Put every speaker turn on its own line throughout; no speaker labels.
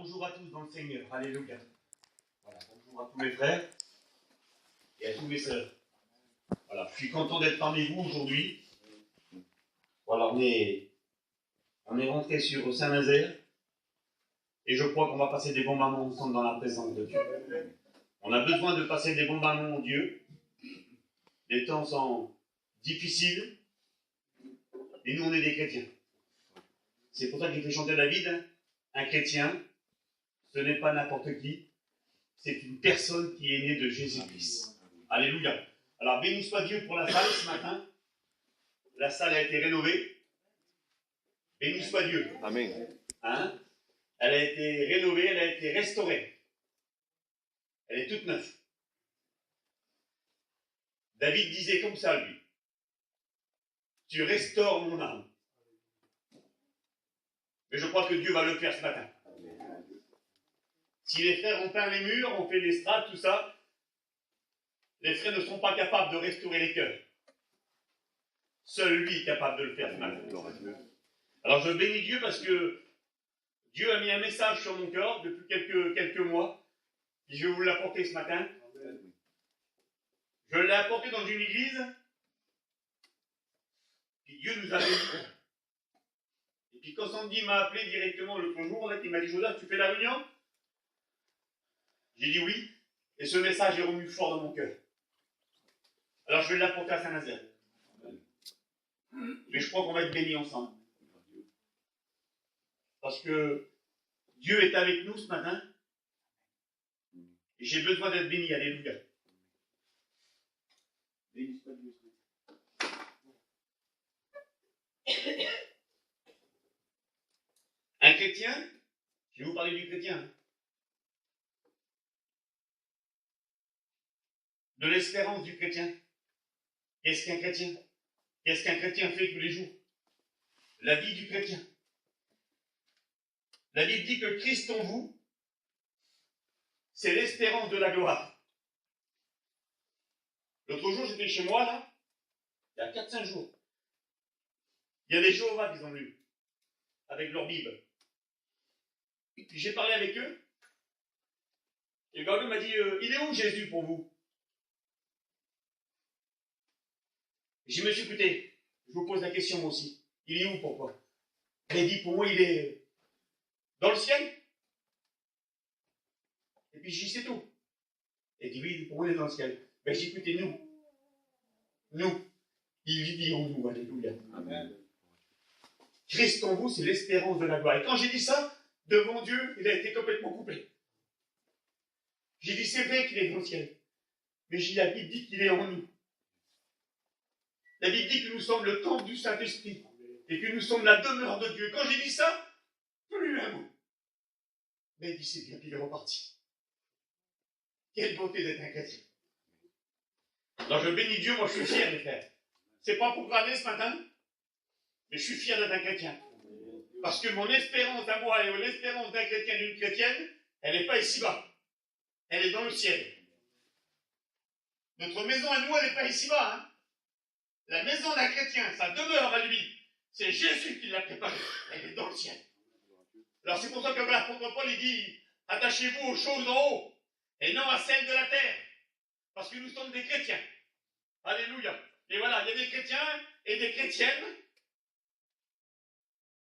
bonjour à tous dans le Seigneur. Alléluia. Voilà, bonjour à tous mes frères et à tous mes sœurs. Voilà, je suis content d'être parmi vous aujourd'hui. Voilà, on est rentré sur Saint-Nazaire et je crois qu'on va passer des bons moments ensemble dans la présence de Dieu. On a besoin de passer des bons moments en Dieu. Les temps sont difficiles et nous on est des chrétiens. C'est pour ça qu'il fait chanter David, hein. Un chrétien, ce n'est pas n'importe qui, c'est une personne qui est née de Jésus-Christ. Alléluia. Alors béni soit Dieu pour la salle ce matin. La salle a été rénovée. Béni soit Dieu.
Amen.
Hein? Elle a été rénovée, elle a été restaurée. Elle est toute neuve. David disait comme ça, lui. Tu restaures mon âme. Mais je crois que Dieu va le faire ce matin. Si les frères ont peint les murs, ont fait les strates, tout ça, les frères ne sont pas capables de restaurer les cœurs. Seul lui est capable de le faire ce matin. Alors je bénis Dieu parce que Dieu a mis un message sur mon cœur depuis quelques mois. Et je vais vous l'apporter ce matin. Je l'ai apporté dans une église. Et Dieu nous a bénis. Et puis quand Sandy m'a appelé directement le jour, là, il m'a dit, Joseph, tu fais la réunion? J'ai dit oui. Et ce message est revenu fort dans mon cœur. Alors je vais l'apporter à Saint-Nazaire. Mais je crois qu'on va être bénis ensemble. Parce que Dieu est avec nous ce matin. Et j'ai besoin d'être béni. Alléluia. Béni soit Dieu ce matin. Un chrétien, je vais vous parler du chrétien. De l'espérance du chrétien. Qu'est-ce qu'un chrétien? Qu'est-ce qu'un chrétien fait tous les jours? La vie du chrétien. La Bible dit que Christ en vous, c'est l'espérance de la gloire. L'autre jour, j'étais chez moi, là, il y a 4-5 jours. Il y a des Jéhovah qui sont venus, avec leur Bible. Puis j'ai parlé avec eux, et le gars m'a dit, il est où Jésus pour vous? Je me suis écouté, je vous pose la question moi aussi. Il est où, pourquoi? Il dit, pour moi, il est dans le ciel. Et puis j'ai dit, c'est tout. Il dit, oui, pour moi, il est dans le ciel. Mais j'ai écouté, nous, il vit en nous, alléluia. Amen. Christ en vous, c'est l'espérance de la gloire. Et quand j'ai dit ça, devant Dieu, il a été complètement coupé. J'ai dit, c'est vrai qu'il est dans le ciel. Mais la Bible dit qu'il est en nous. La Bible dit que nous sommes le temple du Saint-Esprit et que nous sommes la demeure de Dieu. Quand j'ai dit ça, plus un mot. Mais il dit, c'est bien qu'il est reparti. Quelle beauté d'être un chrétien. Alors je bénis Dieu, moi je suis fier, les frères. C'est pas pour crâner ce matin, mais je suis fier d'être un chrétien. Parce que mon espérance à moi et l'espérance d'un chrétien, d'une chrétienne, elle n'est pas ici-bas. Elle est dans le ciel. Notre maison à nous, elle n'est pas ici-bas, hein. La maison d'un chrétien, sa demeure à lui, c'est Jésus qui l'a préparée. Elle est dans le ciel. Alors c'est pour ça que l'apôtre Paul il dit, attachez-vous aux choses en haut et non à celles de la terre. Parce que nous sommes des chrétiens. Alléluia. Et voilà, il y a des chrétiens et des chrétiennes.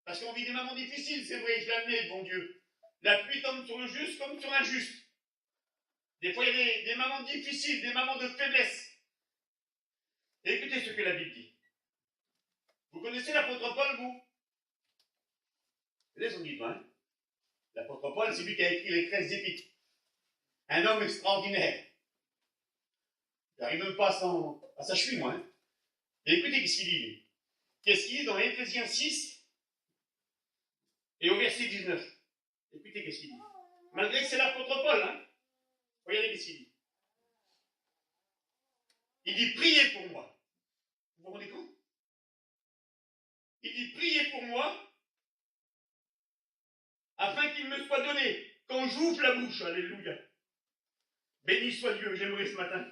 Parce qu'on vit des moments difficiles, c'est vrai, je l'ai amené devant Dieu. La pluie tombe sur le juste comme sur l'injuste. Des fois, il y a des moments difficiles, des moments de faiblesse. Et écoutez ce que la Bible dit. Vous connaissez l'apôtre Paul, vous? C'est son livre, hein? L'apôtre Paul, c'est lui qui a écrit les 13 épîtres. Un homme extraordinaire. Il n'arrive même pas à sa cheville, moi. Hein? Et écoutez ce qu'il dit. Qu'est-ce qu'il dit dans Éphésiens 6 et au verset 19? Écoutez qu'est-ce qu'il dit. Malgré que c'est l'apôtre Paul, hein? Regardez qu'est-ce qu'il dit. Il dit, priez pour moi. Vous vous rendez compte? Il dit, priez pour moi, afin qu'il me soit donné, quand j'ouvre la bouche, alléluia. Béni soit Dieu, j'aimerais ce matin.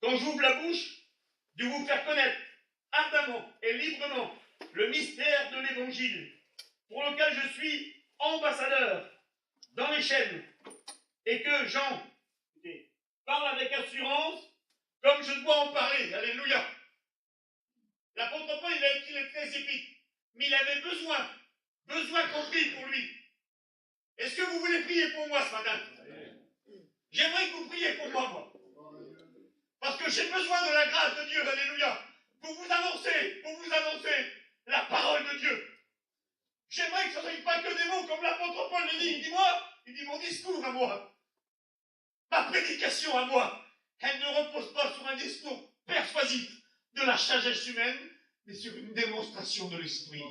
Quand j'ouvre la bouche, de vous faire connaître ardemment et librement le mystère de l'évangile, pour lequel je suis ambassadeur, dans les chaînes et que Jean parle avec assurance, comme je dois en parler. Alléluia. L'apôtre Paul, il a écrit les 13 épîtres, mais il avait besoin qu'on prie pour lui. Est-ce que vous voulez prier pour moi ce matin? J'aimerais que vous priez pour moi. Parce que j'ai besoin de la grâce de Dieu, alléluia, pour vous annoncer la parole de Dieu. J'aimerais que ce ne soit pas que des mots, comme l'apôtre Paul le dit. Il dit mon discours à moi, ma prédication à moi, elle ne repose pas sur un discours persuasif de la sagesse humaine, mais sur une démonstration de l'esprit.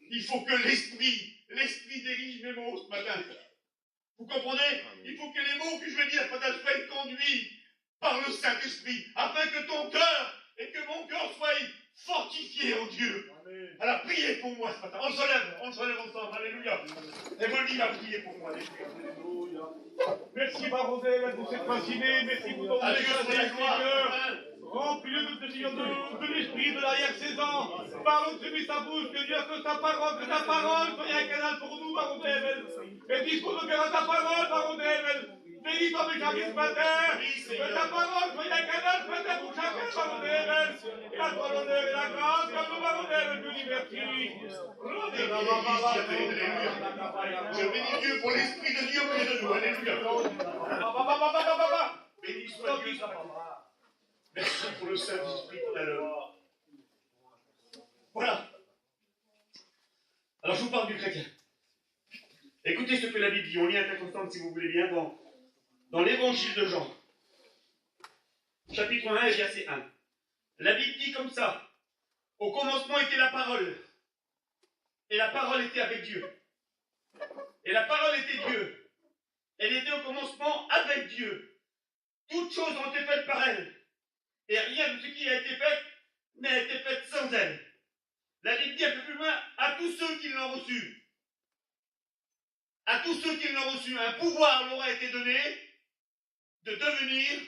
Il faut que l'esprit dirige mes mots ce matin. Vous comprenez? Il faut que les mots que je vais dire ce matin soient conduits par le Saint-Esprit, afin que ton cœur et que mon cœur soient fortifiés en Dieu. Amen. Alors priez pour moi ce matin. On se lève ensemble. Alléluia. Et Molly va prier pour moi. Alléluia. Merci Baronel pour cette matinée. Merci pour ton Seigneur. Remplis-le de l'esprit de l'arrière-saison. Parle de sa bouche, que Dieu que ta parole soit un canal pour nous, Baronel. Et dispose de ta parole, Baronel. Bénis ton mécanisme ce matin. Que ta parole soit un canal ce matin pour chacun, Baronel. Et à toi l'honneur et la grâce, comme nous, Baronel, je dis merci.
Je bénis Dieu pour l'Esprit de Dieu près de nous. Alléluia. Béni soit Dieu. Merci pour le Saint-Esprit tout à l'heure. Voilà. Alors je vous parle du chrétien. Écoutez ce que la Bible dit. On lit un texte ensemble si vous voulez bien dans l'évangile de Jean. Chapitre 1 et verset 1. La Bible dit comme ça. Au commencement était la parole. Et la parole était avec Dieu. Et la parole était Dieu. Elle était au commencement avec Dieu. Toutes choses ont été faites par elle. Et rien de ce qui a été fait n'a été fait sans elle. La Bible dit un peu plus loin, à tous ceux qui l'ont reçu. À tous ceux qui l'ont reçu, un pouvoir leur a été donné de devenir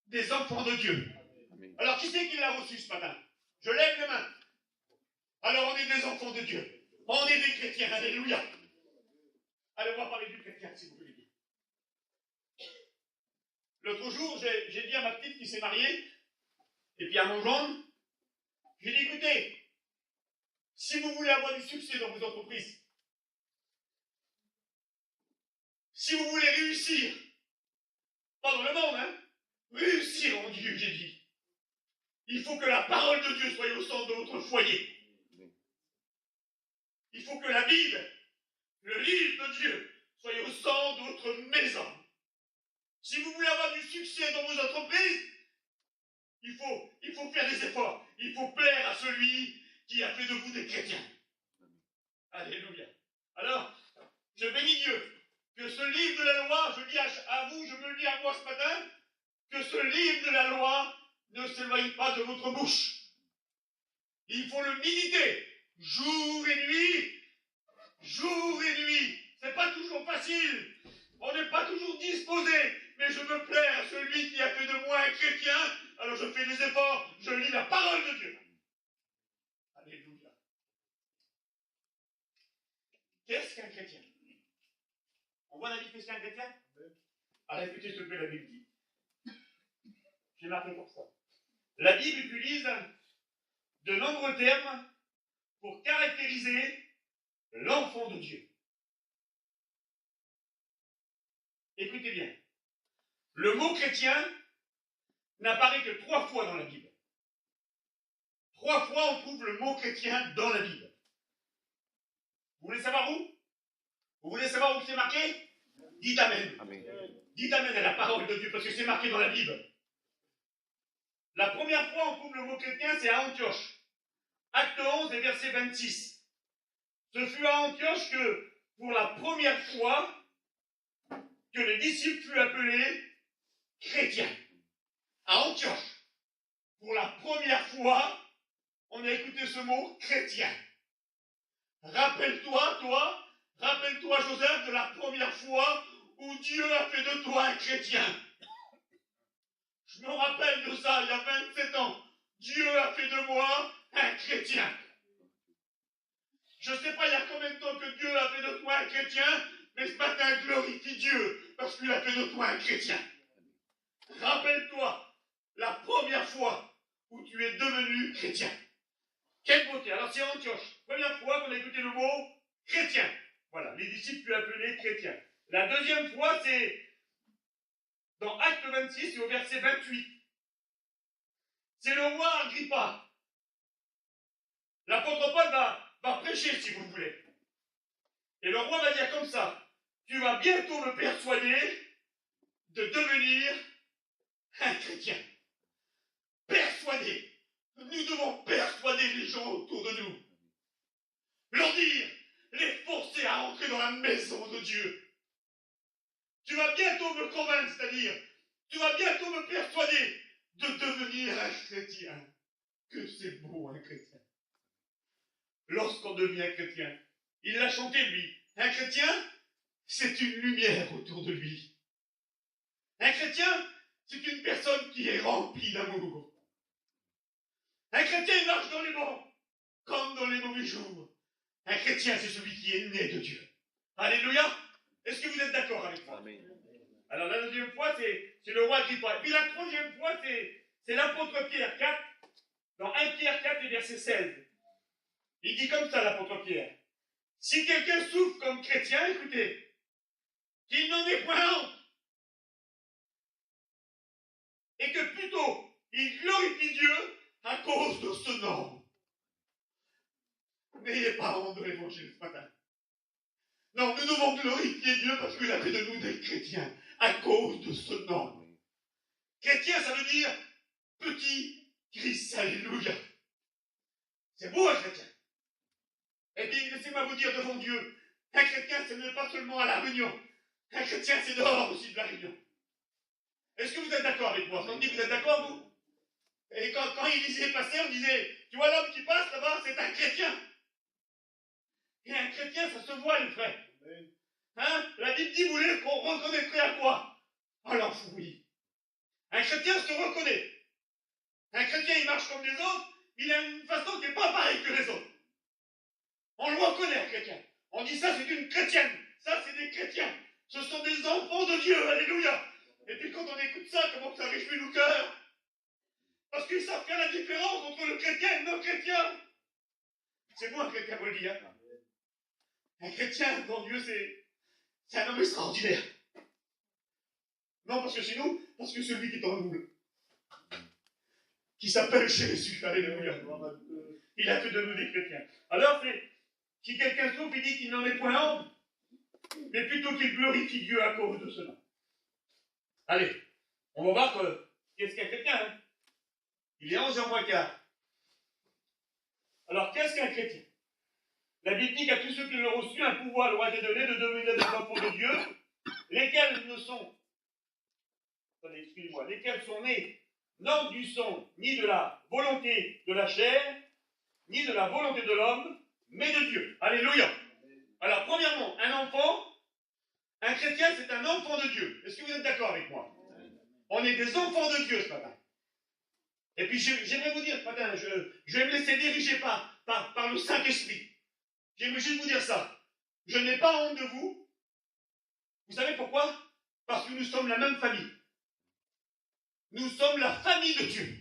des enfants de Dieu. Alors qui c'est qui l'a reçu ce matin? Je lève les mains. Alors on est des enfants de Dieu. On est des chrétiens. Alléluia. Allez, on va parler du chrétien, si vous voulez dire. L'autre jour, j'ai dit à ma petite qui s'est mariée, et puis à mon gendre, j'ai dit, écoutez, si vous voulez avoir du succès dans vos entreprises, si vous voulez réussir, pas dans le monde, hein, réussir en Dieu, j'ai dit, il faut que la parole de Dieu soit au centre de votre foyer. Il faut que la Bible, le livre de Dieu, soit au centre de votre maison. Si vous voulez avoir du succès dans vos entreprises, il faut faire des efforts. Il faut plaire à celui qui a fait de vous des chrétiens. Alléluia. Alors, je bénis Dieu que ce livre de la loi, je dis à vous, je me le dis à moi ce matin, que ce livre de la loi ne s'éloigne pas de votre bouche. Il faut le méditer jour et nuit. Jour et nuit. C'est pas toujours facile. On n'est pas toujours disposé. Mais je me plais à celui qui a fait de moi un chrétien. Alors je fais des efforts. Je lis la parole de Dieu. Alléluia. Qu'est-ce qu'un chrétien? On voit la Bible, qu'est-ce qu'un chrétien? Alors écoutez ce que la Bible dit. J'ai marqué pour ça. La Bible utilise de nombreux termes pour caractériser l'enfant de Dieu. Écoutez bien. Le mot chrétien n'apparaît que 3 fois dans la Bible. 3 fois on trouve le mot chrétien dans la Bible. Vous voulez savoir où? Vous voulez savoir où c'est marqué? Dites Amen. Amen. Dites Amen à la parole de Dieu parce que c'est marqué dans la Bible. La première fois on trouve le mot chrétien, c'est à Antioche. Acte 11 et verset 26. Ce fut à Antioche que, pour la première fois, que les disciples furent appelés chrétiens. À Antioche, pour la première fois, on a écouté ce mot chrétien. Rappelle-toi, Joseph, de la première fois où Dieu a fait de toi un chrétien. Je me rappelle de ça, il y a 27 ans. Dieu a fait de moi un chrétien. Je ne sais pas il y a combien de temps que Dieu a fait de toi un chrétien, Mais ce matin, glorifie Dieu, parce qu'il a fait de toi un chrétien. Rappelle-toi la première fois où tu es devenu chrétien. Quelle beauté. Alors c'est Antioche. Première fois qu'on a écouté le mot chrétien. Voilà, les disciples lui appelaient chrétien. La deuxième fois, c'est dans Acte 26 et au verset 28. C'est le roi Agrippa. L'apôtre Paul va prêcher, si vous voulez. Et le roi va dire comme ça, tu vas bientôt me persuader de devenir un chrétien. Persuader. Nous devons persuader les gens autour de nous. Leur dire, les forcer à entrer dans la maison de Dieu. Tu vas bientôt me convaincre, c'est-à-dire, tu vas bientôt me persuader de devenir un chrétien. Que c'est beau, un chrétien. Lorsqu'on devient chrétien, il l'a chanté, lui. Un chrétien, c'est une lumière autour de lui. Un chrétien, c'est une personne qui est remplie d'amour. Un chrétien, il marche dans les bons, comme dans les mauvais jours. Un chrétien, c'est celui qui est né de Dieu. Alléluia. Est-ce que vous êtes d'accord avec moi? Amen. Alors la deuxième fois, c'est le roi Agrippa. Et puis la troisième fois, c'est l'apôtre Pierre 4, dans 1 Pierre 4 et verset 16. Il dit comme ça, l'apôtre Pierre. Si quelqu'un souffre comme chrétien, écoutez, qu'il n'en ait point honte. Et que plutôt, il glorifie Dieu à cause de ce nom. N'ayez pas honte de l'évangile ce matin. Non, nous devons glorifier Dieu parce qu'il a fait de nous des chrétiens à cause de ce nom. Chrétien, ça veut dire petit Christ, alléluia. C'est beau un chrétien. Et puis, laissez-moi vous dire devant Dieu, un chrétien, ce n'est pas seulement à la réunion. Un chrétien, c'est dehors aussi de la réunion. Est-ce que vous êtes d'accord avec moi? On dit, vous êtes d'accord, vous? Et quand il disait passer, on disait, tu vois l'homme qui passe là-bas, c'est un chrétien. Et un chrétien, ça se voit, les frères. Hein? La Bible dit, vous voulez qu'on reconnaîtrait à quoi? Alors, oui. Un chrétien se reconnaît. Un chrétien, il marche comme les autres, il a une façon qui n'est pas pareille que les autres. On le reconnaît, un chrétien. On dit ça, c'est une chrétienne. Ça, c'est des chrétiens. Ce sont des enfants de Dieu. Alléluia. Et puis quand on écoute ça, comment ça réjouit nos cœurs? Parce qu'ils savent faire la différence entre le chrétien et le non-chrétien. C'est moi un chrétien, vous le dire. Un chrétien, dans Dieu, c'est un homme extraordinaire. Non, parce que c'est nous, parce que celui qui est en nous, qui s'appelle Jésus, alléluia. Il a fait de nous des chrétiens. Alors, si quelqu'un souffre, il dit qu'il n'en est point honte, mais plutôt qu'il glorifie Dieu à cause de cela. Allez, on va voir qu'est-ce qu'un chrétien, hein? Il est 11h moins quart. Alors, qu'est-ce qu'un chrétien? La Bible dit qu'à tous ceux qui l'ont reçu, un pouvoir leur a été donné de devenir des enfants de Dieu, lesquels ne sont, attendez, excusez-moi, lesquels sont nés, non du sang, ni de la volonté de la chair, ni de la volonté de l'homme, mais de Dieu. Alléluia. Alors, premièrement, un enfant, un chrétien, c'est un enfant de Dieu. Est-ce que vous êtes d'accord avec moi? On est des enfants de Dieu ce matin. Et puis, j'aimerais vous dire ce matin, je vais me laisser diriger par le Saint-Esprit. J'aimerais juste vous dire ça. Je n'ai pas honte de vous. Vous savez pourquoi? Parce que nous sommes la même famille. Nous sommes la famille de Dieu.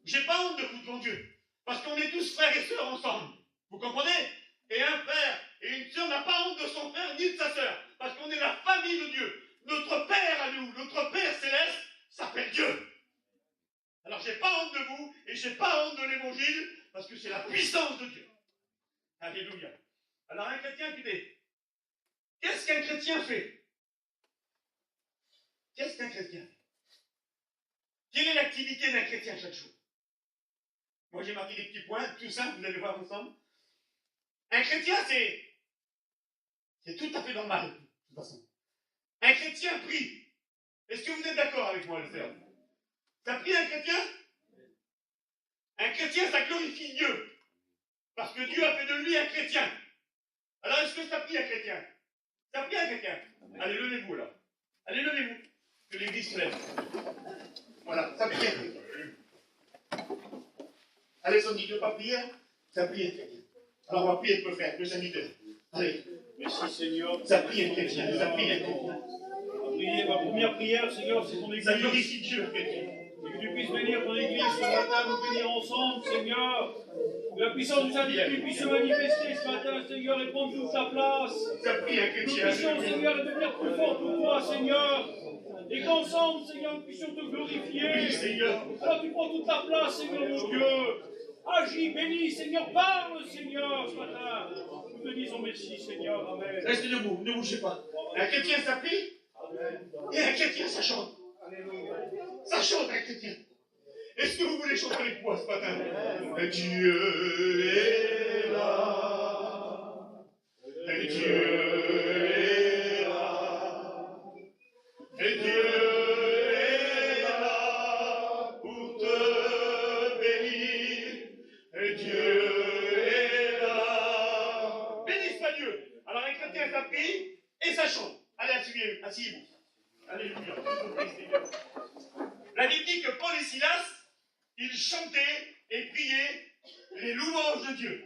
Je n'ai pas honte de vous devant Dieu. Parce qu'on est tous frères et sœurs ensemble. Vous comprenez? Et un frère et une sœur n'a pas honte de son frère ni de sa sœur. Parce qu'on est la famille de Dieu. Notre Père à nous, notre Père céleste, s'appelle Dieu. Alors j'ai pas honte de vous et j'ai pas honte de l'évangile parce que c'est la puissance de Dieu. Alléluia. Alors un chrétien, écoutez, qu'est-ce qu'un chrétien fait? Qu'est-ce qu'un chrétien fait? Quelle est l'activité d'un chrétien chaque jour? Moi j'ai marqué des petits points, tout simple, vous allez voir ensemble. Un chrétien, c'est tout à fait normal, de toute façon. Un chrétien prie. Est-ce que vous êtes d'accord avec moi, le frère? Ça prie un chrétien? Un chrétien, ça glorifie Dieu. Parce que Dieu a fait de lui un chrétien. Alors, est-ce que ça prie un chrétien? Ça prie un chrétien? Allez, levez-vous, alors. Allez, levez-vous. Que l'église se lève. Voilà, ça prie un chrétien. Allez, son dit de ne pas prier, ça prie un chrétien. Alors, on va prier pour le faire, le serviteur. Allez.
Merci Seigneur.
Ça prie un chrétien, ça prie un chrétien.
Ma première prière, Seigneur, c'est ton
Ça
église.
glorifie Dieu, chrétien.
Et que tu puisses bénir ton église ce matin, nous bénir ensemble, Seigneur. Que la puissance du Saint-Esprit puisse se manifester ce matin, Seigneur, et prendre toute sa place.
Ça prie un
Nous
chrétien.
puissions, Seigneur, devenir plus forts pour toi, Seigneur. Et qu'ensemble, Seigneur, nous puissions te glorifier.
Oui, Seigneur.
Alors tu prends toute ta place, Seigneur mon Dieu. Agis, bénis, Seigneur, parle, Seigneur, ce matin. Nous te disons merci, Seigneur. Amen.
Restez debout, ne bougez pas. Un chrétien, ça prie. Et un chrétien, ça chante. Ça chante, un chrétien. Est-ce que vous voulez chanter avec moi ce matin? Dieu est là. Dieu est là. Et Dieu est là pour te bénir. Et Dieu est là. Bénisse pas Dieu. Alors un chrétien, ça prie et ça chante. Allez, asseyez-vous. Alléluia. La Bible dit que Paul et Silas, ils chantaient et priaient les louanges de Dieu.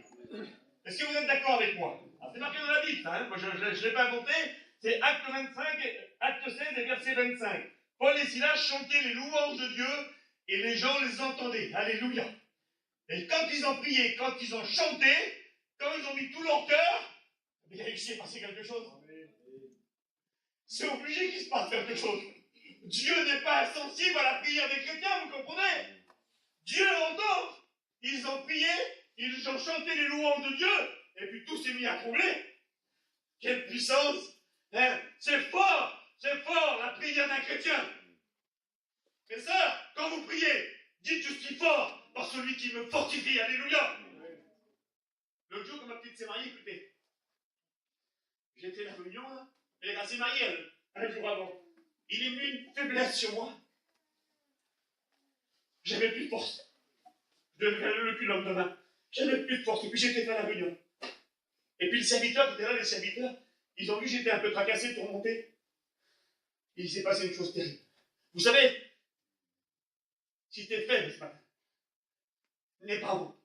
Est-ce que vous êtes d'accord avec moi? C'est marqué dans la Bible, hein? Moi je ne l'ai pas inventé, c'est Acte 16 et verset 25. Paul et Silas chantaient les louanges de Dieu et les gens les entendaient. Alléluia. Et quand ils ont prié, quand ils ont chanté, quand ils ont mis tout leur cœur, il s'est passé quelque chose. C'est obligé qu'il se passe quelque chose. Dieu n'est pas insensible à la prière des chrétiens, vous comprenez? Dieu entend. Ils ont prié, ils ont chanté les louanges de Dieu, et puis tout s'est mis à trembler. Quelle puissance! Hein? C'est fort la prière d'un chrétien. Mais ça, quand vous priez, dites je suis fort par celui qui me fortifie. Alléluia! L'autre jour, quand ma petite s'est mariée, écoutez, j'étais à la réunion, là, et elle s'est mariée, elle, un jour avant. Il est mis une faiblesse sur moi. J'avais plus de force. Je devais faire le cul l'homme de main. J'avais plus de force. Et puis j'étais à la réunion. Et puis le serviteur qui était là, les serviteurs, ils ont vu que j'étais un peu tracassé pour monter. Et il s'est passé une chose terrible. Vous savez, si t'es faible ce matin, n'est pas bon.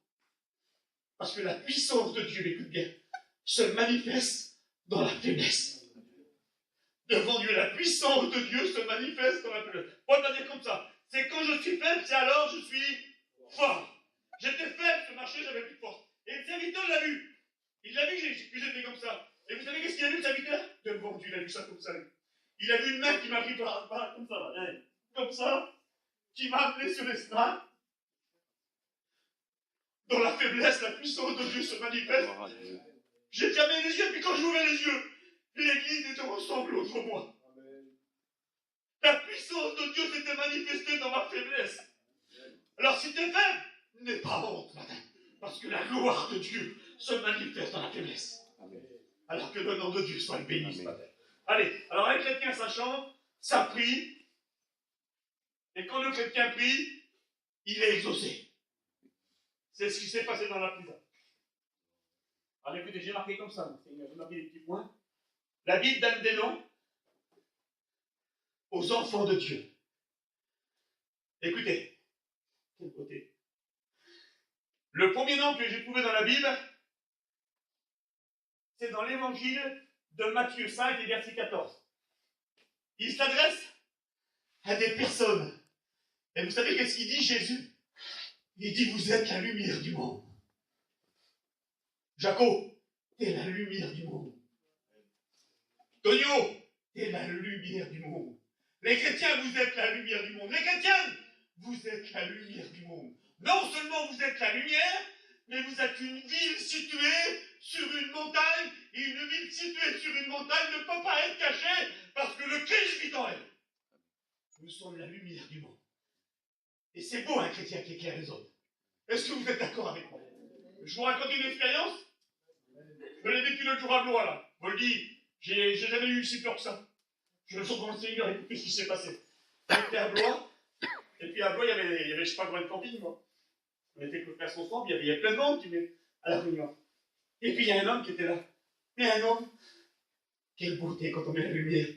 Parce que la puissance de Dieu, écoute bien, se manifeste dans la faiblesse. Devant Dieu, la puissance de Dieu se manifeste dans la faiblesse. Paul va dire comme ça. C'est quand je suis faible, c'est alors je suis fort. J'étais faible, ce marché, j'avais plus de force. Et le serviteur l'a vu. Il l'a vu que j'étais comme ça. Et vous savez qu'est-ce qu'il a vu, le serviteur? Devant Dieu, il a vu ça comme ça. Il a vu une main qui m'a pris par comme ça, là, hein, comme ça, qui m'a amené sur les strates. Dans la faiblesse, la puissance de Dieu se manifeste. J'ai fermé les yeux, puis quand j'ouvrais les yeux, l'église était ensemble autour de moi. La puissance de Dieu s'était manifestée dans ma faiblesse. Alors si tu es faible, n'aie pas honte, matin, parce que la gloire de Dieu se manifeste dans la faiblesse. Alors que le nom de Dieu soit béni ce matin. Allez, alors un chrétien, ça chante, ça prie, et quand le chrétien prie, il est exaucé. C'est ce qui s'est passé dans la prison. Alors écoutez, j'ai marqué comme ça, j'ai marqué des petits points. La Bible donne des noms aux enfants de Dieu. Écoutez, quel côté. Le premier nom que j'ai trouvé dans la Bible, c'est dans l'évangile de Matthieu 5 et verset 14. Il s'adresse à des personnes. Et vous savez qu'est-ce qu'il dit, Jésus? Il dit, vous êtes la lumière du monde. Jaco, t'es la lumière du monde. Tonio, t'es la lumière du monde. Les chrétiens, vous êtes la lumière du monde. Les chrétiennes, vous êtes la lumière du monde. Non seulement vous êtes la lumière, mais vous êtes une ville située sur une montagne, et une ville située sur une montagne ne peut pas être cachée, parce que le Christ vit en elle. Nous sommes la lumière du monde. Et c'est beau un chrétien qui éclaire les autres. Est-ce que vous êtes d'accord avec moi? Je vous raconte une expérience. Je l'ai vécu l'autre jour à Blois, là. Je vous le dis, j'ai jamais eu si peur que ça. Je me sens dans le Seigneur, écoutez ce qui s'est passé. J'étais à Blois, et puis à Blois, il y avait je sais pas combien de campings, moi. On était classe ensemble, il y avait plein de monde qui venait à la réunion. Et puis il y a un homme qui était là. Mais un homme, quelle beauté quand on met la lumière.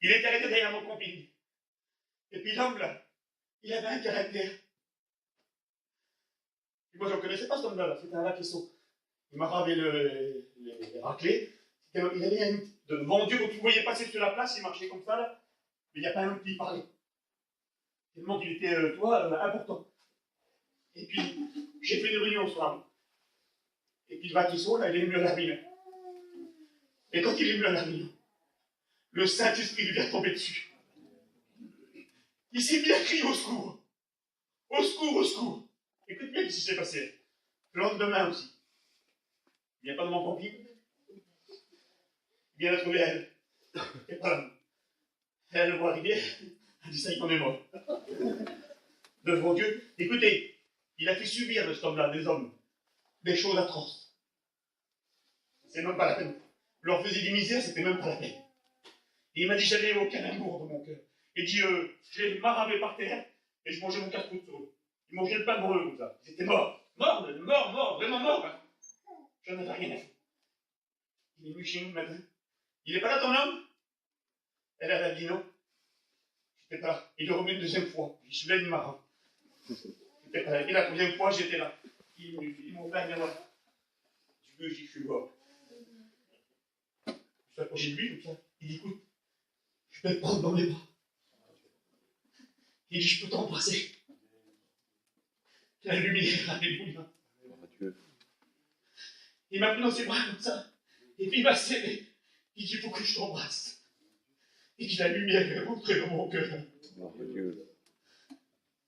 Il était arrêté derrière mon camping. Et puis l'homme là, il avait un caractère. Et moi je ne connaissais pas cet homme-là, c'était un vaquesson. Il m'a ravé les raclés. Il avait devant Dieu, quand tu le voyais passer sur la place, il marchait comme ça, là. Mais il n'y a pas un homme qui parlait. Tellement qu'il était, important. Et puis, j'ai fait une réunion ce soir. Et puis le bâtisseur, là, il est venu à la réunion. Et quand il est venu à la réunion, le Saint-Esprit lui est tombé dessus. Il s'est bien crié au secours. Au secours, au secours. Écoute bien ce qui s'est passé. Le lendemain aussi. Il vient pas de mon camping. Il vient la trouver elle. Et voilà. Elle le voit arriver. Elle dit ça, il en est mort. Devant Dieu. Écoutez, il a fait subir de cet homme-là, des hommes, des choses atroces. C'est même pas la peine. Il leur faisait des misères, c'était même pas la peine. Et il m'a dit, j'avais aucun amour dans mon cœur. Il dit, j'ai maravé par terre et je mangeais mon casse-croûte sur eux. Ils mangeaient le pain pour eux comme ça. Ils étaient morts. Morts, vraiment morts. Hein. J'en avais rien à faire. Il est venu chez nous le matin. Il n'est pas là ton homme? Elle avait dit non. J'étais pas là. Il est revenu une deuxième fois. Je suis là, il m'a rendu. J'étais pas là. Et la troisième fois, j'étais là. Ils m'ont fait, viens voir. Tu veux, j'y suis mort. Je suis approché de lui comme ça. Il dit, écoute, je peux te prendre dans mes bras. Il dit, je peux t'embrasser. La lumière, alléluia. Il m'a pris dans ses bras comme ça. Et puis il m'a serré. Il dit, il faut que je t'embrasse. Il dit, la lumière est rentrée dans mon cœur.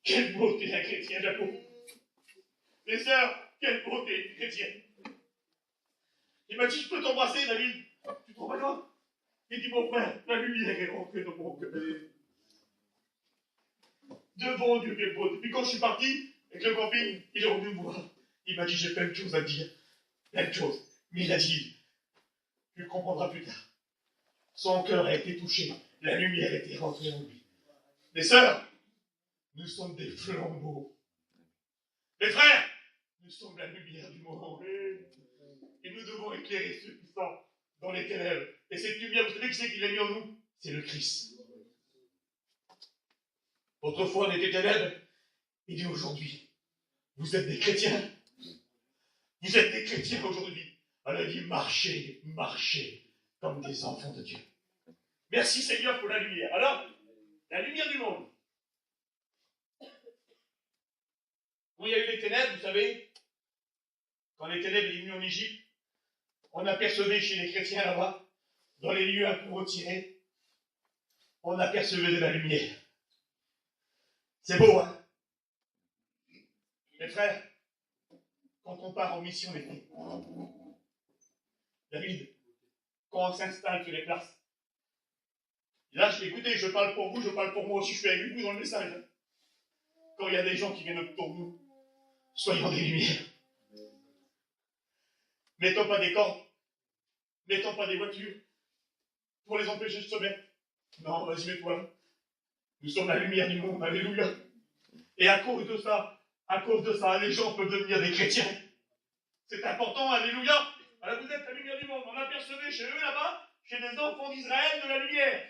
Quelle beauté d'un chrétien, Jacob. Les sœurs, quelle beauté du chrétien. Il m'a dit, je peux t'embrasser, David. Tu te rends pas compte? Il dit, mon frère, la lumière est rentrée dans mon cœur. Devant Dieu, quelle beauté. Puis quand je suis parti, avec le camping, il est revenu me voir. Il m'a dit, j'ai plein de choses à te dire. Plein de choses. Mais il a dit, tu le comprendras plus tard. Son cœur a été touché. La lumière était rentrée en lui. Les sœurs, nous sommes des flambeaux. Les frères, nous sommes la lumière du monde. Et nous devons éclairer ceux qui sont dans les ténèbres. Et cette lumière, vous savez qui c'est qui l'a mis en nous? C'est le Christ. Autrefois, on était ténèbres. Il dit aujourd'hui, vous êtes des chrétiens. Vous êtes des chrétiens aujourd'hui. Alors il dit, marchez, marchez comme des enfants de Dieu. Merci Seigneur pour la lumière. Alors, la lumière du monde. Quand il y a eu les ténèbres, vous savez, quand les ténèbres étaient venues en Égypte, on apercevait chez les chrétiens là-bas, dans les lieux un peu retirés, on apercevait de la lumière. C'est beau, hein? Mes frères, quand on part en mission l'été, David, quand on s'installe sur les places, là, écoutez, je parle pour vous, je parle pour moi aussi, je suis avec vous dans le message. Hein. Quand il y a des gens qui viennent autour de nous, soyons des lumières. Mettons pas des cordes, mettons pas des voitures pour les empêcher de se mettre. Non, vas-y, mets-toi là. Nous sommes la lumière du monde, alléluia. Et à cause de ça, les gens peuvent devenir des chrétiens. C'est important, alléluia. Alors vous êtes la lumière du monde. On apercevait chez eux là-bas, chez des enfants d'Israël, de la lumière.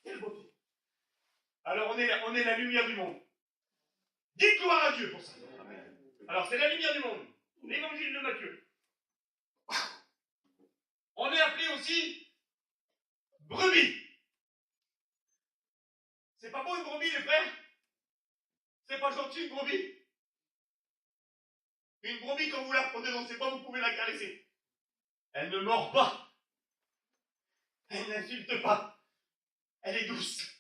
Quelle beauté. Alors on est la lumière du monde. Dites gloire à Dieu pour ça. Alors c'est la lumière du monde. L'évangile de Matthieu. On est appelé aussi brebis. C'est pas beau une brebis, les frères? C'est pas gentil une brebis? Une brebis, quand vous la prenez dans ses bras, vous pouvez la caresser. Elle ne mord pas. Elle n'insulte pas. Elle est douce.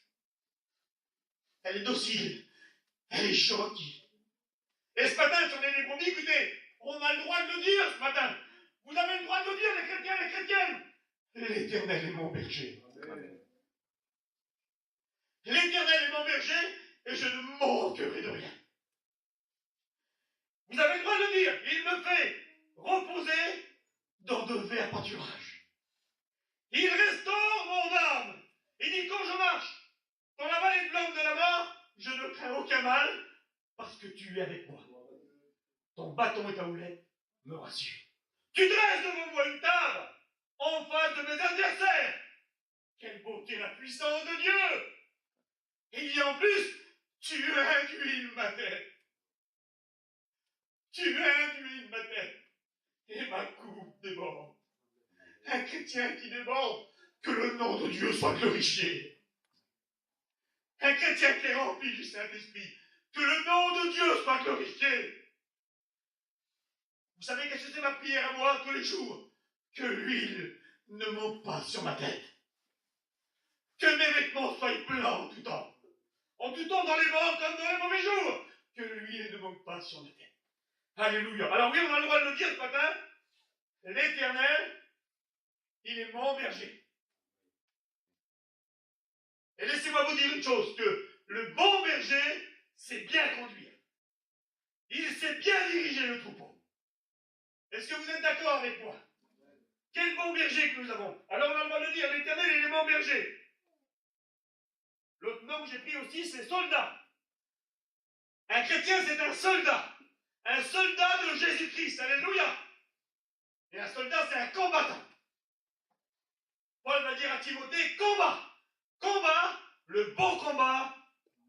Elle est docile. Elle est gentille. Et ce matin, si on est des brebis, écoutez, on a le droit de le dire ce matin. Vous avez le droit de le dire, les chrétiens, les chrétiennes. L'Éternel est mon berger. L'Éternel est mon berger et je ne manquerai de rien. Vous avez le droit de le dire. Il me fait reposer dans de verts pâturages. Il restaure mon âme. Il dit, quand je marche dans la vallée de l'homme de la mort, je ne crains aucun mal parce que tu es avec moi. Ton bâton et ta houlette me rassurent. Tu dresses devant moi une table en face de mes adversaires. Quelle beauté la puissance de Dieu! Et il dit en plus, tu induis ma tête. Tu induis ma tête.
et ma coupe déborde. Un chrétien qui déborde, que le nom de Dieu soit glorifié. Un chrétien qui est rempli du Saint-Esprit, que le nom de Dieu soit glorifié. Vous savez qu'est-ce que c'est ma prière à moi tous les jours? Que l'huile ne monte pas sur ma tête. Que mes vêtements soient blancs en tout temps. En tout temps dans les bons comme dans les mauvais jours. Que l'huile ne monte pas sur ma tête. Alléluia. Alors oui, on a le droit de le dire ce matin. L'Éternel, il est mon berger. Et laissez-moi vous dire une chose, que le bon berger sait bien conduire. Il sait bien diriger le troupeau. Est-ce que vous êtes d'accord avec moi? Quel bon berger que nous avons. Alors on a le droit de dire, l'Éternel, il est mon berger. L'autre nom que j'ai pris aussi, c'est soldat. Un chrétien, c'est un soldat. Un soldat de Jésus-Christ. Alléluia. Et un soldat, c'est un combattant. Paul va dire à Timothée, combat. Combat, le bon combat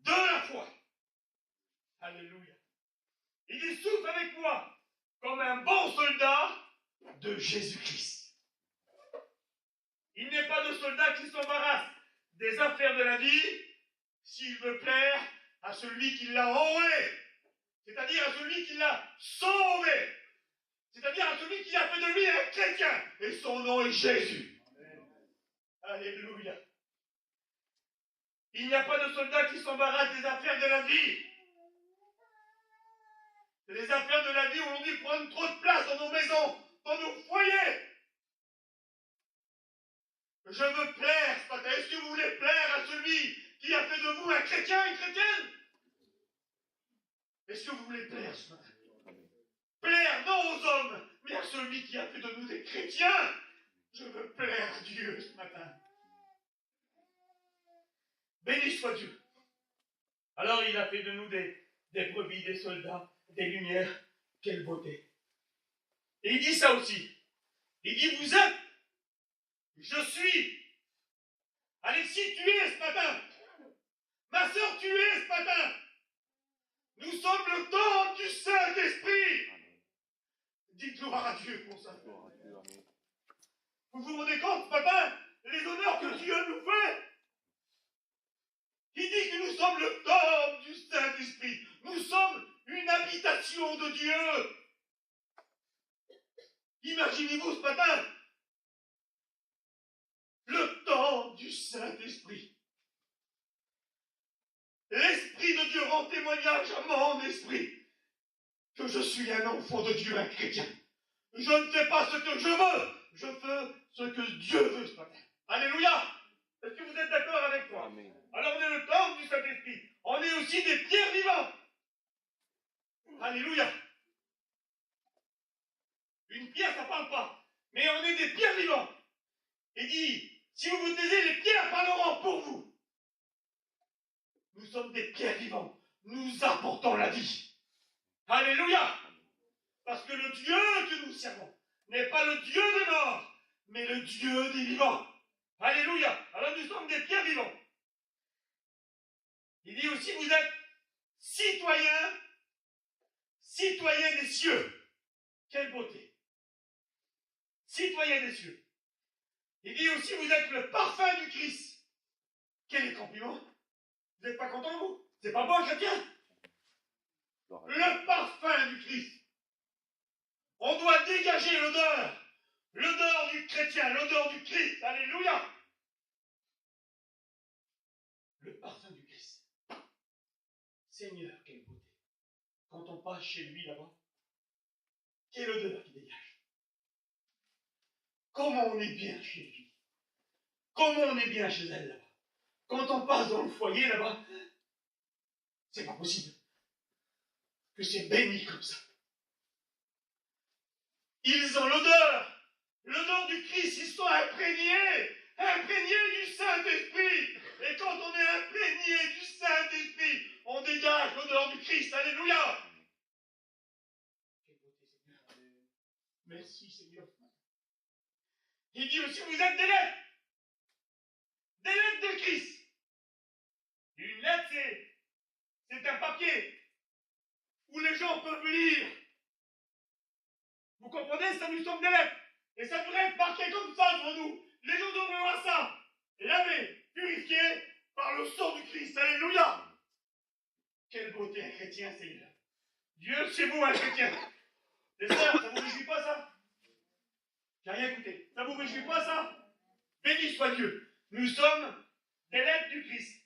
de la foi. Alléluia. Il dit, souffle avec moi comme un bon soldat de Jésus-Christ. Il n'est pas de soldat qui s'embarrasse des affaires de la vie s'il veut plaire à celui qui l'a enrôlé, c'est-à-dire à celui qui l'a sauvé, c'est-à-dire à celui qui a fait de lui un chrétien, et son nom est Jésus. Amen. Alléluia. Il n'y a pas de soldat qui s'embarrasse des affaires de la vie. Les affaires de la vie aujourd'hui prennent trop de place dans nos maisons, dans nos foyers. Je veux plaire ce matin. Est-ce que vous voulez plaire à celui qui a fait de vous un chrétien, une chrétienne? Est-ce que vous voulez plaire ce matin? Plaire non aux hommes, mais à celui qui a fait de nous des chrétiens. Je veux plaire à Dieu ce matin. Béni soit Dieu. Alors il a fait de nous des brebis, des soldats, des lumières. Quelle beauté. Et il dit ça aussi. Il dit, vous êtes, je suis. Alexis, tu es ce matin. Ma sœur, tu es ce matin. Nous sommes le temple du Saint-Esprit. Dites gloire à Dieu pour ça. Vous vous rendez compte ce matin les honneurs que Dieu nous fait? Il dit que nous sommes le temple du Saint-Esprit. Nous sommes une habitation de Dieu. Imaginez-vous ce matin le temple du Saint-Esprit. L'Esprit de Dieu rend témoignage à mon esprit que je suis un enfant de Dieu, un chrétien. Je ne fais pas ce que je veux, je fais ce que Dieu veut ce matin. Alléluia. Est-ce que vous êtes d'accord avec moi? Amen. Alors on est le temple du Saint-Esprit. On est aussi des pierres vivantes. Alléluia. Une pierre, ça ne parle pas. Mais on est des pierres vivantes. Il dit, si vous vous taisez, les pierres parleront pour vous. Nous sommes des pierres vivantes. Nous apportons la vie. Alléluia. Parce que le Dieu que nous servons n'est pas le Dieu des morts, mais le Dieu des vivants. Alléluia. Alors nous sommes des pierres vivantes. Il dit aussi, vous êtes citoyens des cieux. Quelle beauté. Citoyens des cieux. Il dit aussi, vous êtes le parfum du Christ. Quel compliment. Vous n'êtes pas content, vous? C'est pas bon, chrétien? Le parfum du Christ. On doit dégager l'odeur du chrétien, l'odeur du Christ. Alléluia. Le parfum du Christ. Seigneur, quelle beauté. Quand on passe chez lui là-bas, quelle odeur qui dégage. Comment on est bien chez lui. Comment on est bien chez elle là-bas. Quand on passe dans le foyer là-bas, c'est pas possible que c'est béni comme ça. Ils ont l'odeur du Christ, ils sont imprégnés du Saint-Esprit. Et quand on est imprégné du Saint-Esprit, on dégage l'odeur du Christ. Alléluia. Quelle beauté, Seigneur. Merci, Seigneur. Il dit aussi, vous êtes des lettres. Des lettres de Christ. Une lettre, c'est un papier où les gens peuvent lire. Vous comprenez ça? ça nous sommes des lettres. Et ça devrait être marqué comme ça sur nous. Les gens devraient voir ça. Lavé, purifié par le sang du Christ. Alléluia. Quelle beauté un chrétien, Seigneur. Dieu, c'est beau un chrétien. Les sœurs, ça vous réjouit pas ça? J'ai rien écouté. Ça vous réjouit pas ça? Béni soit Dieu. Nous sommes des lettres du Christ.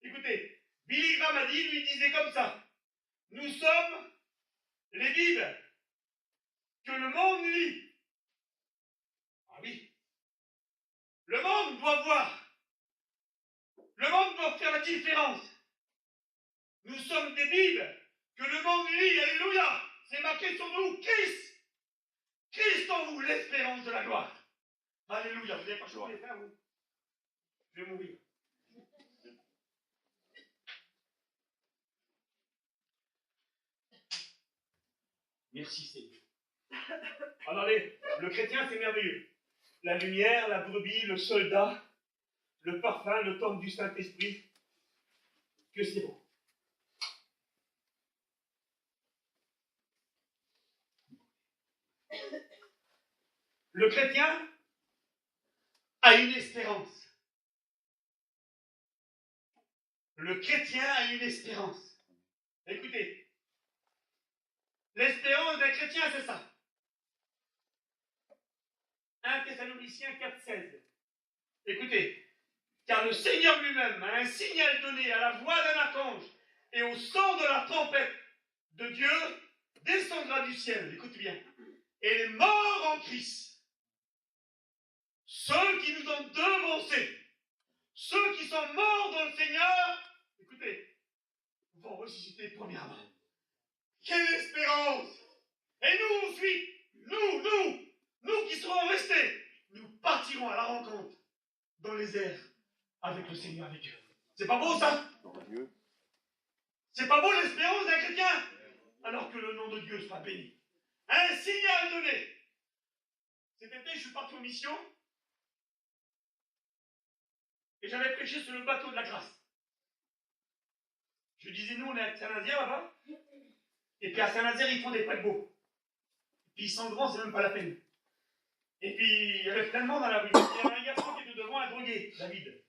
Écoutez, Billy Graham a dit, lui disait comme ça. Nous sommes les Bibles que le monde lit. Ah oui. Le monde doit voir. Le monde doit faire la différence. Nous sommes des Bibles que le monde lit. Alléluia. C'est marqué sur nous, Christ. Christ en vous, l'espérance de la gloire. Alléluia. Vous n'avez pas choisi, frère, vous? Je vais mourir. Merci Seigneur. Regardez, le chrétien c'est merveilleux. La lumière, la brebis, le soldat, le parfum, le temple du Saint-Esprit. Que c'est bon. Le chrétien a une espérance. Le chrétien a une espérance. Écoutez, l'espérance d'un chrétien, c'est ça. 1 Thessaloniciens 4,16. Écoutez, car le Seigneur lui-même a un signal donné à la voix d'un archange et au son de la trompette de Dieu descendra du ciel. Écoutez bien. Et les morts en Christ, ceux qui nous ont devancés, ceux qui sont morts dans le Seigneur, écoutez, vont ressusciter premièrement. Quelle espérance! Et nous ensuite, nous qui serons restés, nous partirons à la rencontre dans les airs avec le Seigneur, avec Dieu. C'est pas beau ça? C'est pas beau l'espérance d'un chrétien? Alors que le nom de Dieu soit béni. Un signal donné. Cet été, je suis parti en mission et j'avais prêché sur le bateau de la grâce. Je disais, nous, on est à Saint-Nazaire là-bas. Et puis à Saint-Nazaire, ils font des paquebots. Puis ils sont grands, c'est même pas la peine. Et puis il y avait plein de monde dans la rue. Il y avait un garçon qui était devant, un drogué, David.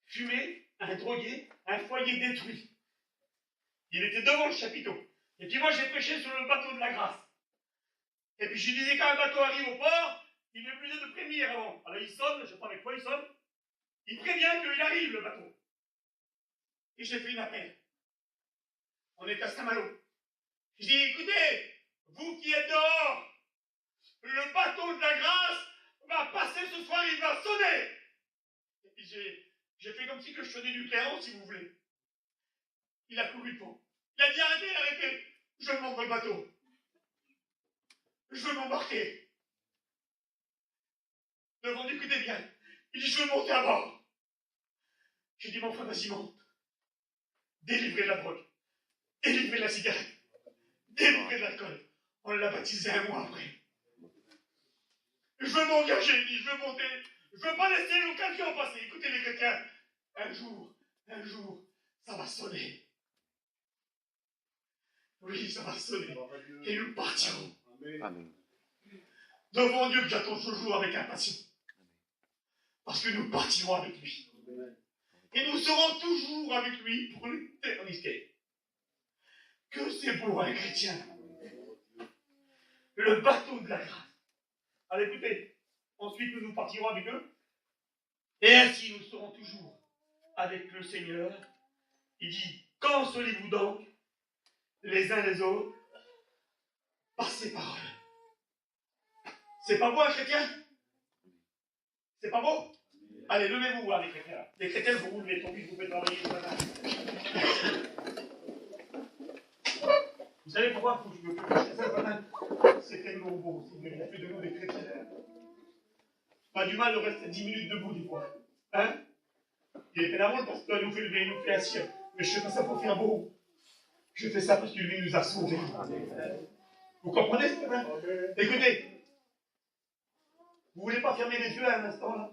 Fumé, un drogué, un foyer détruit. Il était devant le chapiteau. Et puis moi, j'ai prêché sur le bateau de la grâce. Et puis je lui disais, quand un bateau arrive au port, il est obligé de prévenir avant. Alors il sonne, je ne sais pas avec quoi il sonne. Il prévient qu'il arrive, le bateau. Et j'ai fait une appel. On est à Saint-Malo. Je dis, écoutez, vous qui êtes dehors, le bateau de la grâce va passer ce soir, il va sonner. Et puis j'ai fait comme si que je sonnais du clairon, si vous voulez. Il a couru devant. Il a dit, arrêtez, arrêtez. Je monte dans le bateau. Je veux m'embarquer. Devant, écoutez bien. Il dit, je veux monter à bord. J'ai dit, mon frère, vas-y, monte. Délivrez de la drogue. Délivrez de la cigarette. Délivrez de l'alcool. On l'a baptisé un mois après. Je veux m'engager, il dit, je veux monter. Je veux pas laisser l'occasion passer. Écoutez les chrétiens. Un jour, ça va sonner. Oui, ça va sonner. Et nous partirons.
Amen.
Devant Dieu que j'attends ce jour avec impatience. Parce que nous partirons avec lui. Et nous serons toujours avec lui pour l'éternité. Que c'est beau un chrétien. Le bateau de la grâce. Allez, écoutez. Ensuite, nous partirons avec eux. Et ainsi, nous serons toujours avec le Seigneur. Il dit, consolez-vous donc les uns les autres par ces paroles. C'est pas beau un chrétien? C'est pas beau? Allez, levez-vous, les chrétiens. Les chrétiens, vous levez, tant pis, vous faites travailler ce matin. Vous savez pourquoi faut que je me prêche ça ce matin? C'est tellement beau, il a fait de nous des chrétiens. Pas du mal de rester 10 minutes debout, des fois. Hein? Il est énervant, le pasteur nous fait lever, il nous fait assis. Mais je fais pas ça pour faire beau. Je fais ça parce que lui nous a sauvés. Vous comprenez ce matin? Écoutez. Vous voulez pas fermer les yeux à un instant, là?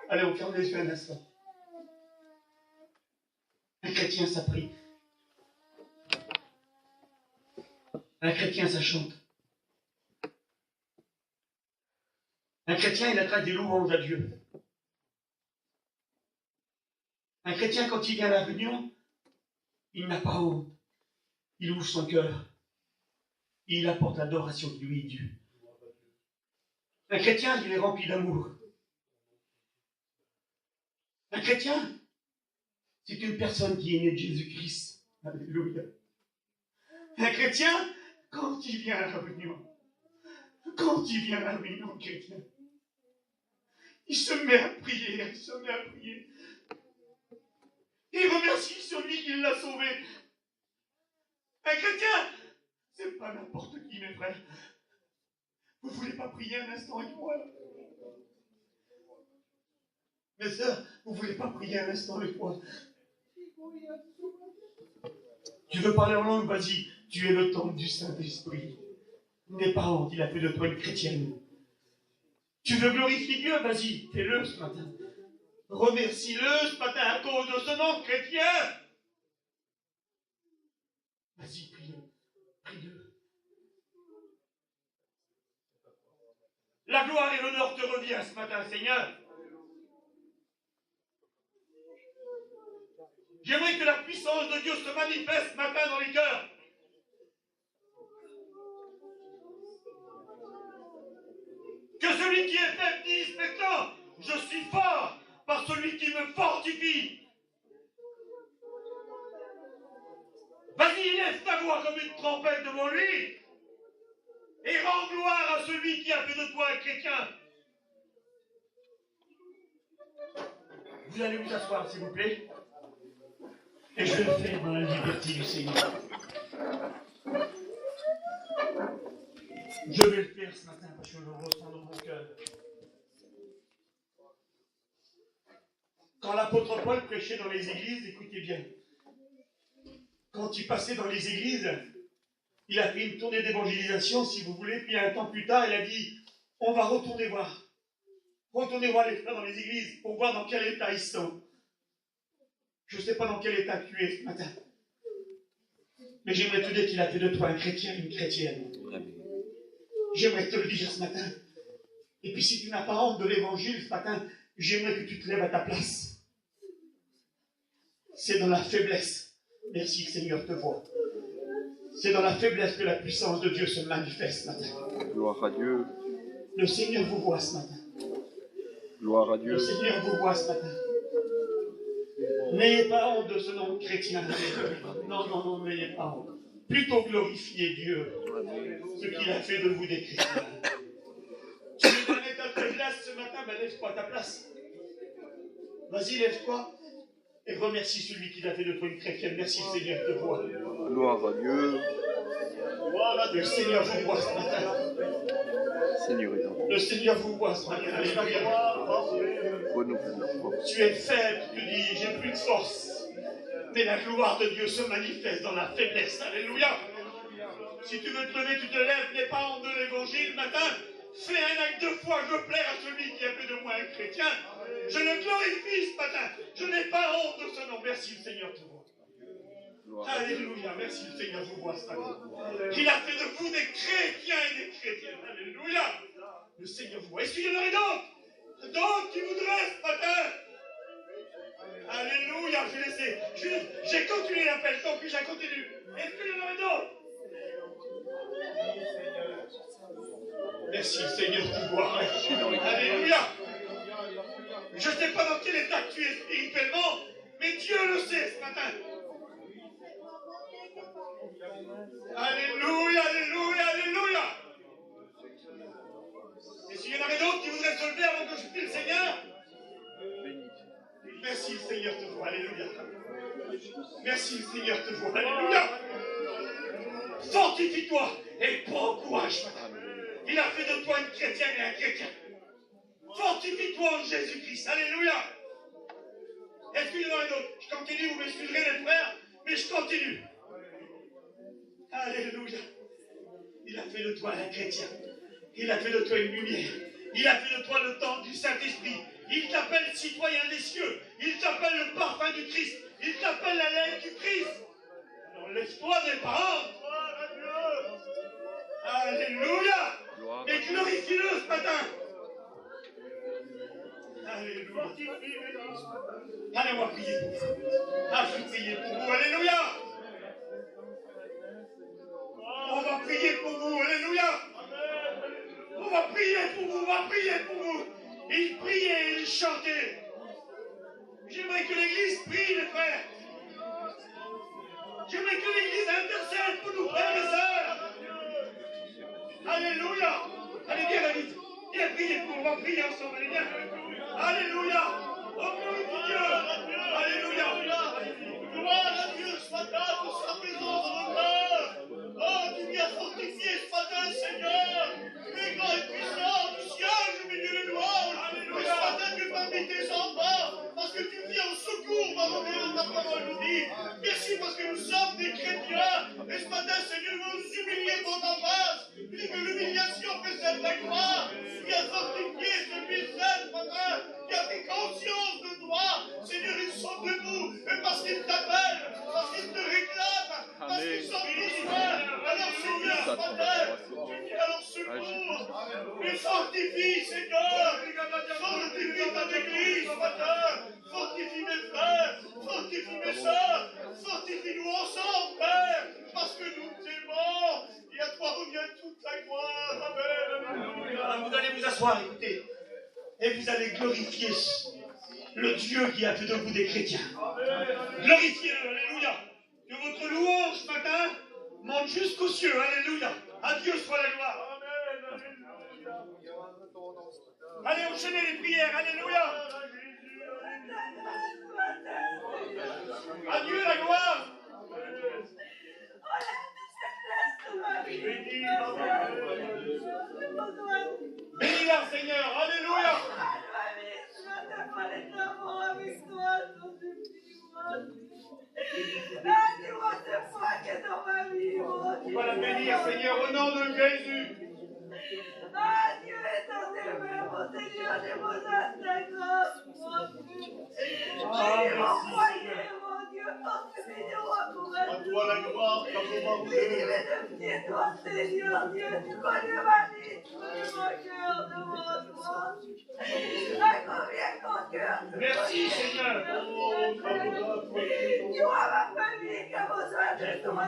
Allez, on ferme les yeux un instant. Un chrétien, ça prie.
Un chrétien, ça chante. Un chrétien, il adresse des louanges à Dieu. Un chrétien, quand il vient à la réunion, il n'a pas honte. Il ouvre son cœur. Et il apporte l'adoration qui lui est due. Un chrétien, il est rempli d'amour. Un chrétien, c'est une personne qui est née de Jésus-Christ. Alléluia. Un chrétien, quand il vient à la réunion, chrétien, il se met à prier, Il remercie celui qui l'a sauvé. Un chrétien, c'est pas n'importe qui, mes frères. Vous voulez pas prier un instant avec moi? Mes sœurs, vous voulez pas prier un instant avec moi? Tu veux parler en langue? Vas-y, tu es le temple du Saint-Esprit. N'aie pas honte, il a fait de toi une chrétienne. Tu veux glorifier Dieu? Vas-y, fais-le ce matin. Remercie-le ce matin à cause de ce nom chrétien. Vas-y, prie-le. La gloire et l'honneur te revient ce matin, Seigneur. J'aimerais que la puissance de Dieu se manifeste ce matin dans les cœurs. Que celui qui est faible dise maintenant, je suis fort par celui qui me fortifie. Vas-y, lève ta voix comme une trompette devant lui et rends gloire à celui qui a fait de toi un chrétien. Vous allez vous asseoir, s'il vous plaît. Et je vais le faire dans la liberté du Seigneur. Je vais le faire ce matin parce que je le ressens dans mon cœur. Quand l'apôtre Paul prêchait dans les églises, écoutez bien, quand il passait dans les églises, il a fait une tournée d'évangélisation, si vous voulez, puis un temps plus tard, il a dit, on va retourner voir les frères dans les églises pour voir dans quel état ils sont. Je ne sais pas dans quel état tu es ce matin, mais j'aimerais te dire qu'il a fait de toi un chrétien, une chrétienne. J'aimerais te le dire ce matin. Et puis si tu n'as pas honte de l'évangile ce matin, j'aimerais que tu te lèves à ta place. C'est dans la faiblesse. Merci, le Seigneur te voit. C'est dans la faiblesse que la puissance de Dieu se manifeste ce matin.
Gloire à Dieu.
Le Seigneur vous voit ce matin.
Gloire à Dieu.
Le Seigneur vous voit ce matin. N'ayez pas honte de ce nom de chrétien. Non, n'ayez pas honte. Plutôt glorifiez Dieu, ce qu'il a fait de vous des chrétiens. Tu es dans un état de faiblesse ce matin, ben lève-toi à ta place. Vas-y, lève-toi et remercie celui qui t'a fait de toi une chrétienne. Merci, le Seigneur te voit.
Gloire à Dieu.
Le Seigneur vous voit ce matin.
Seigneur est en vous.
Le Seigneur vous voit ce matin. Alléluia. Tu es faible, tu dis, j'ai plus de force. Mais la gloire de Dieu se manifeste dans la faiblesse. Alléluia. Si tu veux te lever, tu te lèves. N'aie pas honte de l'évangile matin. Fais un acte de foi. Je plaire à celui qui a fait de moi un chrétien. Je le glorifie ce matin. Je n'ai pas honte de ce nom. Merci, le Seigneur te voit. Alléluia. Merci, le Seigneur vous voit ce matin. Il a fait de vous des chrétiens et des chrétiennes. Alléluia. Le Seigneur vous voit. Est-ce qu'il y en aurait d'autres? D'autres qui voudraient ce matin? Alléluia, j'ai continué l'appel, tant pis, j'ai continué. Est-ce qu'il y en aurait d'autres? Merci, Seigneur, tu vois. Alléluia. Je ne sais pas dans quel état tu es spirituellement, mais Dieu le sait ce matin. Alléluia, alléluia, alléluia. Et s'il y en aurait d'autres qui voudraient se lever avant que je prie le Seigneur? Merci, le Seigneur te voit. Alléluia. Merci, le Seigneur te voit. Alléluia. Fortifie-toi et prends courage. Il a fait de toi une chrétienne et un chrétien. Fortifie-toi en Jésus-Christ. Alléluia. Est-ce qu'il y en aurait d'autres? Je continue, vous m'excuserez les frères, mais je continue. Alléluia. Il a fait de toi un chrétien. Il a fait de toi une lumière. Il a fait de toi le temple du Saint-Esprit. Il t'appelle citoyen des cieux. Il t'appelle le parfum du Christ. Il t'appelle la laine du Christ. Alors lève-toi des parents.
Alléluia.
Gloire à
Et
Dieu.
glorifie-le ce matin. Alléluia. Allez, on va prier pour vous. Ah, je vais prier pour vous. Alléluia. On va prier pour vous. Alléluia. On va prier pour vous. On va prier pour vous. Il priait, il chantait. J'aimerais que l'Église prie, les frères. J'aimerais que l'Église intercède pour nous, frères et sœurs. Alléluia. Allez, viens, David. Viens prier pour nous. On va prier ensemble. Allez, viens. Alléluia. Oh, glorifie Dieu. Alléluia. Gloire à Dieu ce matin pour sa présence dans notre cœur. Oh, tu viens fortifier ce matin, Seigneur. Tu es grand et puissant. Tu sièges au milieu de louanges. Et ce matin, tu parmi tes enfants. Parce que tu viens au secours, mon Dieu, de ta parole nous dit. Merci parce que nous sommes des chrétiens. Et ce matin, Seigneur, nous nous humilier pour ta face. Tu dis que l'humiliation précède la gloire. Tu as fortifié ce business ce matin. Qui a pris conscience de toi. Seigneur, ils sont debout. Et parce qu'ils t'appellent, parce qu'ils te réclament, parce qu'ils sont besoin. Alors, Seigneur, ce matin, tu viens à leur secours. Et fortifie, Seigneur. Fortifie ta église ce matin. Fortifie mes frères. Fortifie mes sœurs. Fortifie-nous ensemble, Père. Parce que nous t'aimons. Et à toi revient toute la gloire. Amen. Alléluia. Vous allez vous asseoir, écoutez. Et vous allez glorifier le Dieu qui a fait de vous des chrétiens. Glorifiez-le, alléluia. Que votre louange ce matin monte jusqu'aux cieux, alléluia. À Dieu soit la gloire. Allez, enchaînez les prières, alléluia. À Dieu la gloire. Bénis-la, Seigneur, alléluia. On va la bénir, Seigneur, au nom de Jésus.
Ah, Dieu est aimé, mon Seigneur, j'ai besoin de ta grâce, mon Dieu. J'ai m'envoyé, mon Dieu, parce que c'est moi pour
À toi la gloire, ta
de toi, Seigneur, Dieu, tu connais ma vie, tu connais mon cœur devant toi. Combien ton cœur.
Merci, Seigneur.
Tu vois ma famille qui a besoin de toi.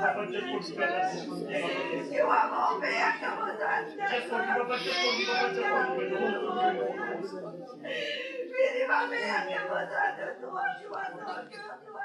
Tu vois mon père qui a besoin de toi. Bénis ma mère qui a besoin de toi. Tu vois ton cœur, toi.